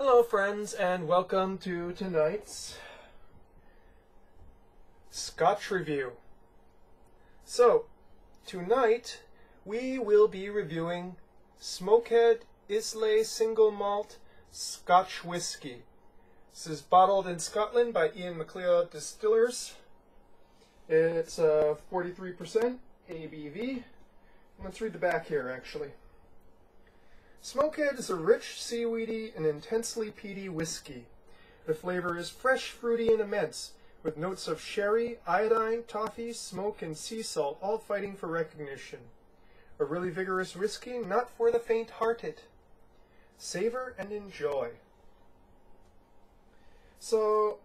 Hello friends, and welcome to tonight's Scotch review. So, tonight we will be reviewing Smokehead Islay Single Malt Scotch Whisky. This is bottled in Scotland by Ian MacLeod Distillers. It's 43% ABV. Let's read the back here actually. Smokehead is a rich, seaweedy, and intensely peaty whiskey. The flavor is fresh, fruity, and immense, with notes of sherry, iodine, toffee, smoke, and sea salt all fighting for recognition. A really vigorous whiskey, not for the faint-hearted. Savor and enjoy. So,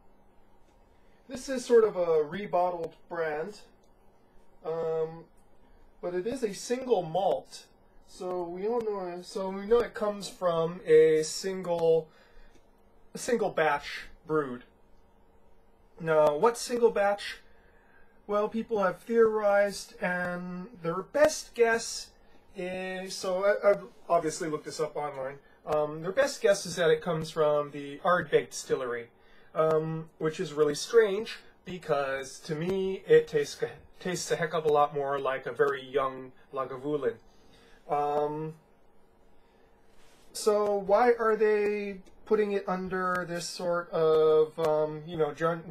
this is sort of a rebottled brand, but it is a single malt. So we know it comes from a single batch brewed. Now, what single batch? Well, people have theorized, and their best guess is, so I've obviously looked this up online. Their best guess is that it comes from the Ardbeg distillery, which is really strange because to me it tastes a heck of a lot more like a very young Lagavulin. So why are they putting it under this sort of,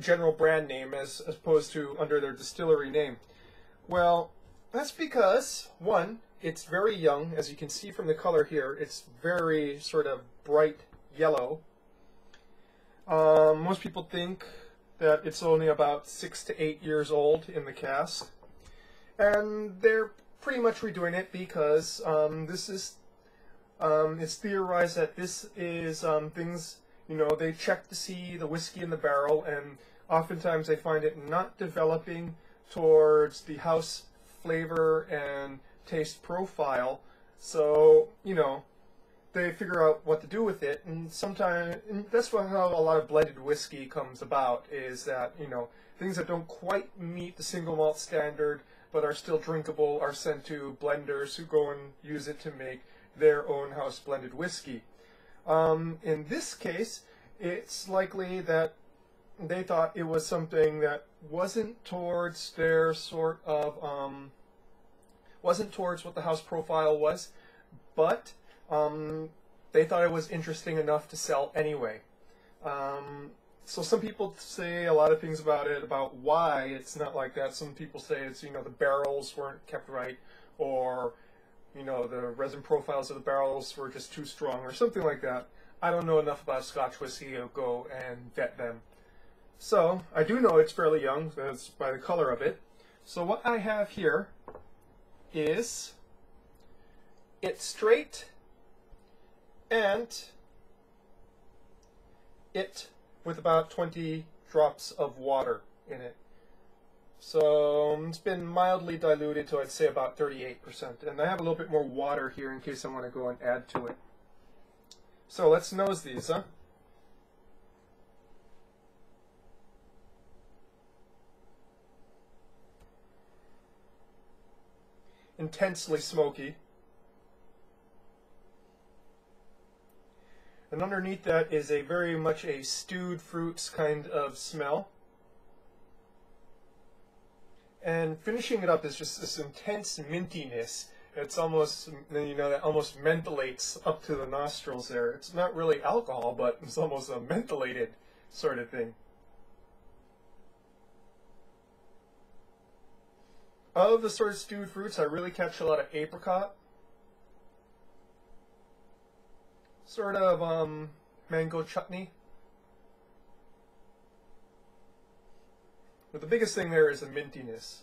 general brand name as opposed to under their distillery name? Well, that's because, one, it's very young. As you can see from the color here, it's very sort of bright yellow. Most people think that it's only about 6 to 8 years old in the cask. And they're pretty much redoing it because it's theorized that this is things, they check to see the whiskey in the barrel, and oftentimes they find it not developing towards the house flavor and taste profile. So, they figure out what to do with it, and that's how a lot of blended whiskey comes about, is that, things that don't quite meet the single malt standard but are still drinkable are sent to blenders who go and use it to make their own house blended whiskey. In this case, it's likely that they thought it was something that wasn't towards their sort of, wasn't towards what the house profile was, but they thought it was interesting enough to sell anyway. So some people say a lot of things about it, about why it's not like that. Some people say it's, the barrels weren't kept right, or, the resin profiles of the barrels were just too strong, or something like that. I don't know enough about Scotch whiskey to go and vet them. So, I do know it's fairly young, that's by the color of it. So what I have here is it straight and it with about 20 drops of water in it. So it's been mildly diluted to, I'd say, about 38%. And I have a little bit more water here in case I want to go and add to it. So let's nose these, huh? Intensely smoky. And underneath that is very much a stewed fruits kind of smell. And finishing it up is just this intense mintiness. It's almost, that almost mentholates up to the nostrils there. It's not really alcohol, but it's almost a mentholated sort of thing. Of the sort of stewed fruits, I really catch a lot of apricot. Sort of mango chutney. But the biggest thing there is the mintiness.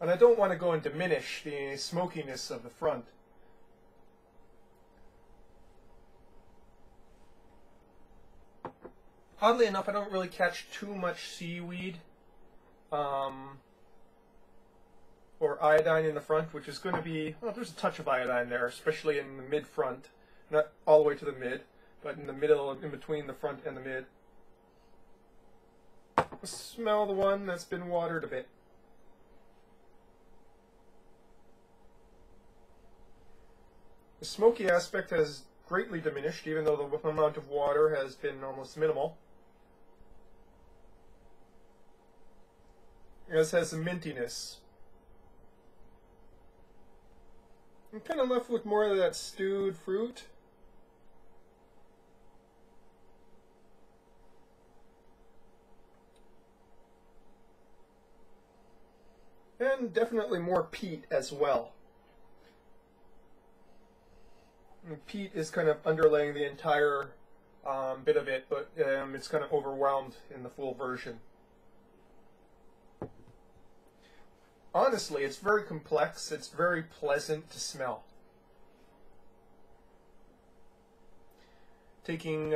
And I don't want to go and diminish the smokiness of the front. Oddly enough, I don't really catch too much seaweed or iodine in the front, which is going to be, well, there's a touch of iodine there, especially in the mid-front. Not all the way to the mid, but in the middle, in between the front and the mid. Smell the one that's been watered a bit. The smoky aspect has greatly diminished, even though the amount of water has been almost minimal. This has some mintiness. I'm kind of left with more of that stewed fruit. And definitely more peat as well. And peat is kind of underlaying the entire bit of it, but it's kind of overwhelmed in the full version. Honestly, it's very complex. It's very pleasant to smell. Taking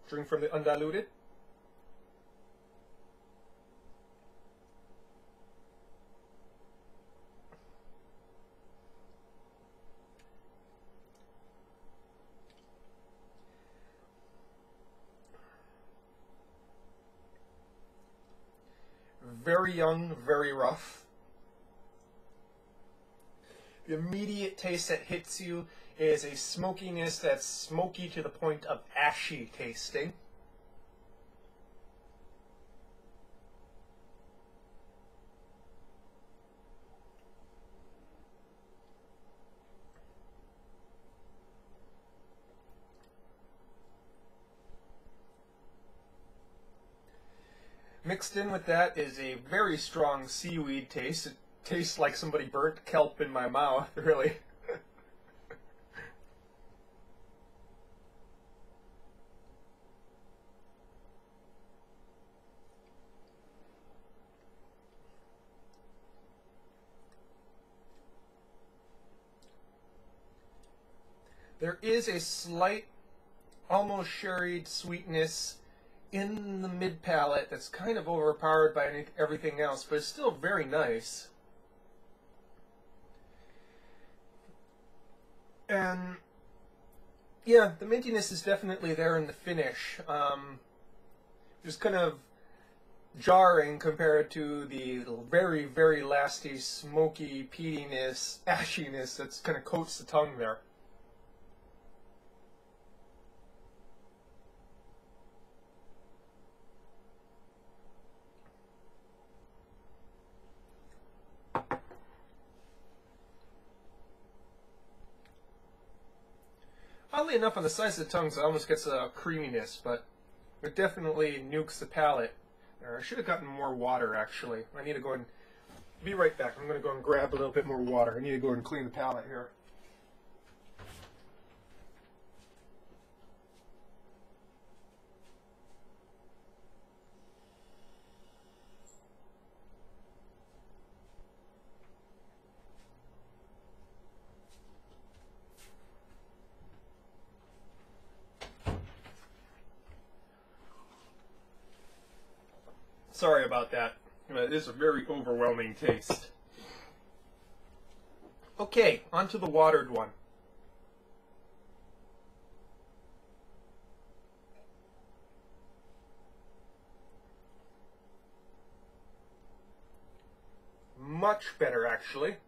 drink from the undiluted. Very young, very rough. The immediate taste that hits you is a smokiness that's smoky to the point of ashy tasting. Mixed in with that is a very strong seaweed taste. It tastes like somebody burnt kelp in my mouth, really. There is a slight, almost sherried sweetness in the mid-palate that's kind of overpowered by everything else, but it's still very nice. And yeah, the mintiness is definitely there in the finish. Just kind of jarring compared to the very, very lasty, smoky peatiness, ashiness that's kind of coats the tongue there. Oddly enough, on the sides of the tongue, it almost gets a creaminess, but it definitely nukes the palate. I should have gotten more water, actually. I need to go and be right back. I'm going to go and grab a little bit more water. I need to go and clean the palate here. Sorry about that. It is a very overwhelming taste. Okay, on to the watered one. Much better, actually.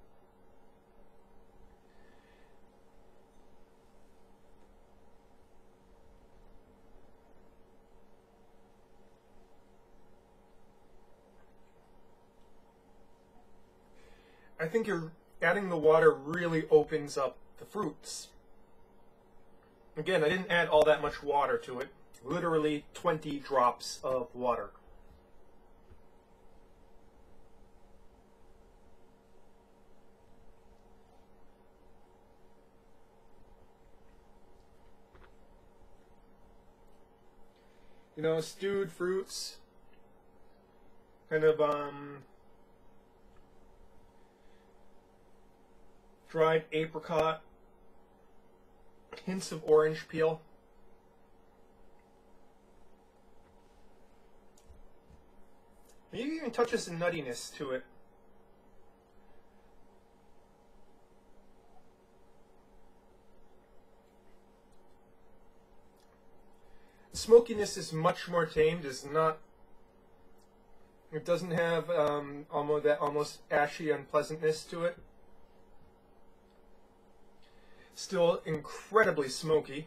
I think you're adding the water really opens up the fruits. Again, I didn't add all that much water to it. Literally 20 drops of water. You know, stewed fruits, kind of dried apricot, hints of orange peel. Maybe even touches some nuttiness to it. The smokiness is much more tamed. It's not. It doesn't have almost ashy unpleasantness to it. Still incredibly smoky.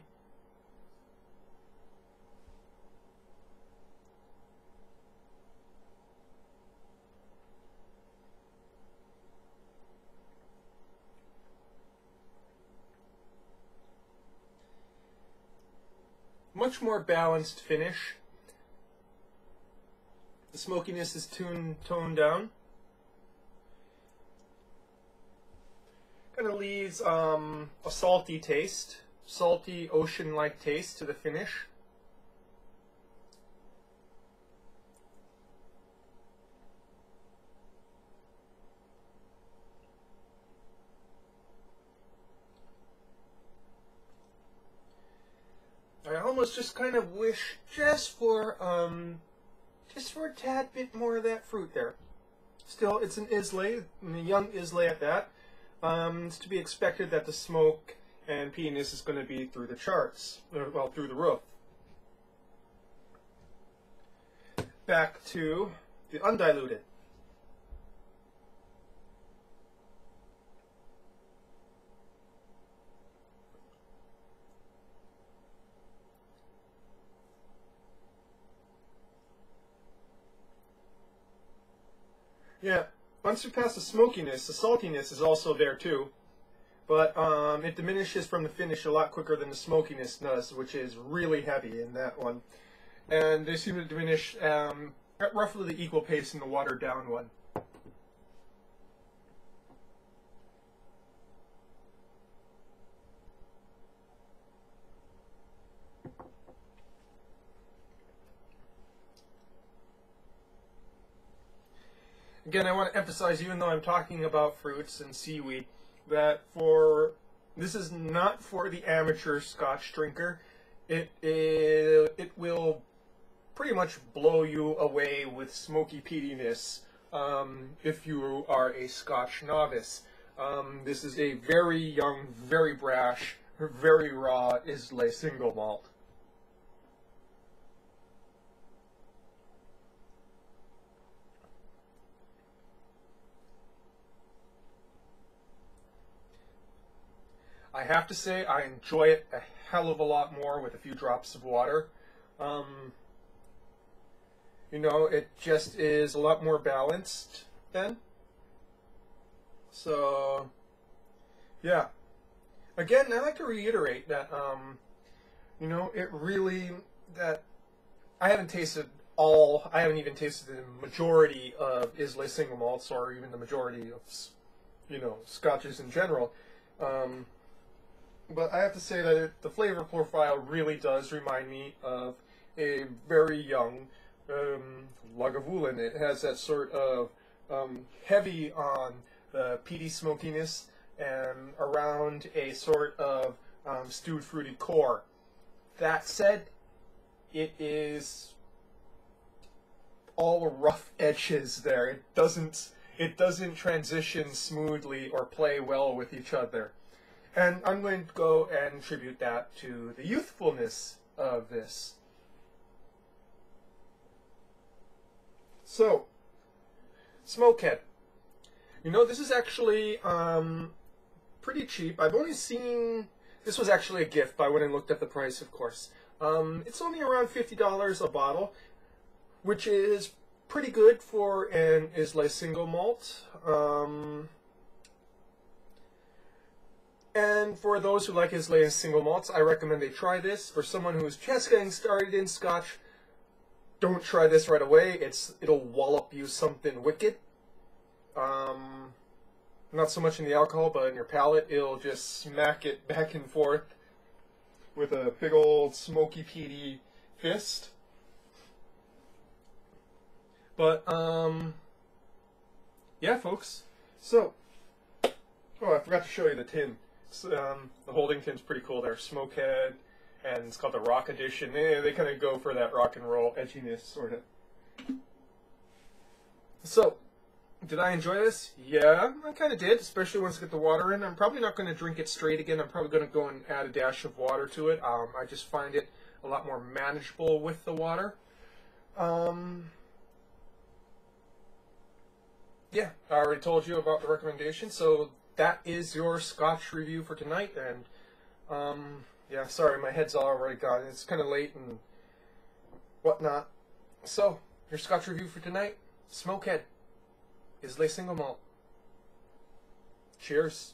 Much more balanced finish. The smokiness is toned down. Kind of leaves a salty taste, salty ocean-like taste to the finish. I almost just kind of wish just for a tad bit more of that fruit there. Still, it's an Islay, a young Islay at that. It's to be expected that the smoke and peatiness is going to be through the charts, well, through the roof. Back to the undiluted. Yeah, once you pass the smokiness, the saltiness is also there too, but it diminishes from the finish a lot quicker than the smokiness does, which is really heavy in that one. And they seem to diminish at roughly the equal pace in the watered down one. Again, I want to emphasize, even though I'm talking about fruits and seaweed, that this is not for the amateur Scotch drinker. It will pretty much blow you away with smoky peatiness if you are a Scotch novice. This is a very young, very brash, very raw Islay single malt. I have to say, I enjoy it a hell of a lot more with a few drops of water. You know, it just is a lot more balanced then. So, yeah. Again, I like to reiterate that, you know, it really, that I haven't even tasted the majority of Islay single malts, or even the majority of, you know, Scotches in general. But I have to say that the flavor profile really does remind me of a very young Lagavulin. It has that sort of heavy on the peaty smokiness and around a sort of stewed fruity core. That said, it is all rough edges there. It doesn't transition smoothly or play well with each other. And I'm going to go and attribute that to the youthfulness of this. So, Smokehead. You know, this is actually pretty cheap. I've only seen... This was actually a gift, but I went and looked at the price, of course. It's only around $50 a bottle, which is pretty good for an Islay single malt. And for those who like Islay and single malts, I recommend they try this. For someone who's just getting started in Scotch, don't try this right away. It'll wallop you something wicked. Not so much in the alcohol, but in your palate, it'll just smack it back and forth with a big old smoky peaty fist. But, yeah, folks. So, oh, I forgot to show you the tin. The holding tin's pretty cool there. Smokehead, and it's called the Rock Edition. They kind of go for that rock and roll edginess, sort of. So, did I enjoy this? Yeah, I kind of did, especially once I get the water in. I'm probably not going to drink it straight again. I'm probably going to go and add a dash of water to it. I just find it a lot more manageable with the water. Yeah, I already told you about the recommendation, so that is your Scotch review for tonight, and Yeah, sorry, my head's already gone. It's kind of late and whatnot. So, your Scotch review for tonight, Smokehead, Islay single malt. Cheers.